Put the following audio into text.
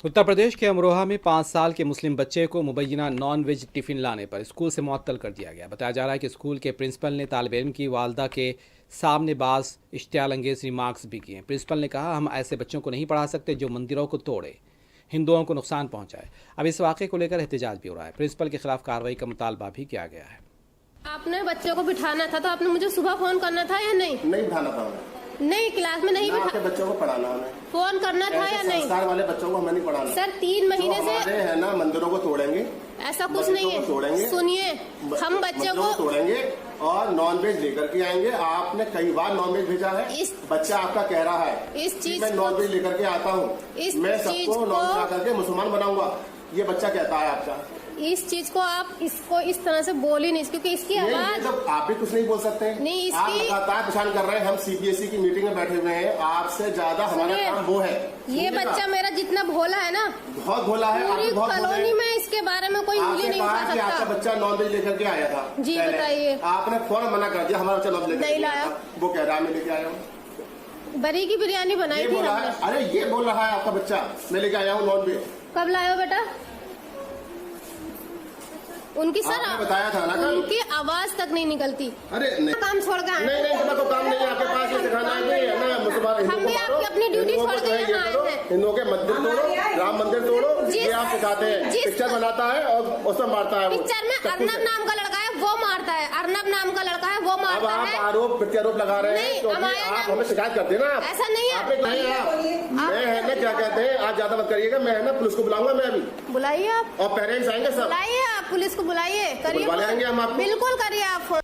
उत्तर प्रदेश के अमरोहा में 5 साल के मुस्लिम बच्चे को मुबैना नॉन वेज टिफिन लाने पर स्कूल से मुअत्तल कर दिया गया। बताया जा रहा है कि स्कूल के प्रिंसिपल ने तालिब इल्म की वालदा के सामने बाज़ इश्तियाल अंगेज रिमार्क्स भी किए। प्रिंसिपल ने कहा, हम ऐसे बच्चों को नहीं पढ़ा सकते जो मंदिरों को तोड़े, हिंदुओं को नुकसान पहुंचाए। अब इस वाक़े को लेकर एहतजाज भी हो रहा है। प्रिंसिपल के खिलाफ कार्रवाई का मुतालबा भी किया गया है। आपने बच्चों को बिठाना था तो आपने मुझे सुबह फोन करना था या नहीं? नहीं बिठाना था हमें। नहीं, क्लास में नहीं आपके बच्चों को पढ़ाना हमें। फोन करना था या नहीं? संस्कार वाले बच्चों को हमें नहीं पढ़ाना। सर 3 महीने से है ना, मंदिरों को तोड़ेंगे, ऐसा कुछ नहीं है। सुनिए, हम बच्चों को तोड़ेंगे और नॉन वेज लेकर के आएंगे। आपने कई बार नॉन वेज भेजा है, बच्चा आपका कह रहा है इस चीज मैं नॉन वेज लेकर के आता हूँ, मैं सबको नॉन वेज ला करके मुसलमान बनाऊंगा, ये बच्चा कहता है आपका। इस चीज को आप इसको इस तरह से बोल ही नहीं, क्योंकि इसकी आवाज आप भी कुछ नहीं बोल सकते। नहीं, आप लगातार परेशान कर रहे हैं। हम सीबीएसई की मीटिंग में बैठे हुए हैं, आपसे ज्यादा हमारा काम वो है। ये बच्चा मेरा जितना भोला है ना, बहुत भोला है। पूरी कॉलोनी में इसके बारे में कोई उंगली नहीं उठा सकता। आपका बच्चा नॉन वेज लेकर के आया था जी, बताइए। आपने फौरन मना कर दिया, हमारा बच्चा नॉन वेज नहीं लाया। वो कह रहा है मैं लेके आया हूँ। बरी की बिरयानी बनाई थी हमने। अरे ये बोल रहा है आपका बच्चा मैं लेके आया हूँ नॉन वेज। कब लाए हो बेटा? उनकी सर बताया था ना, उनकी आवाज तक नहीं निकलती। अरे नहीं, काम छोड़ गए। नहीं तो काम नहीं है आपके पास, ये सिखाना है ना मुसलमान। हम भी आपकी अपनी ड्यूटी छोड़ के यहाँ आए थे। हिंदुओं के मंदिर तोड़ो, राम मंदिर तोड़ो, ये आप सिखाते हैं। पिक्चर बनाता है और उसमें मारता है। पिक्चर में अर्नब नाम का लड़का है, वो मारता है। अर्नब नाम का लड़का है, वो मारता है। अब आप आरोप प्रत्यारोप लगा रहे हैं, आप हमें शिकायत करते ना। ऐसा नहीं है। मैं है ना, क्या कहते हैं, आज ज्यादा मत करिएगा। मैं है ना पुलिस को बुलाऊंगा, मैं अभी। बुलाइए आप, और पेरेंट्स आएंगे सब। बुलाइए आप पुलिस को, बुलाइए, करिए, हम आपको बिल्कुल करिए आप।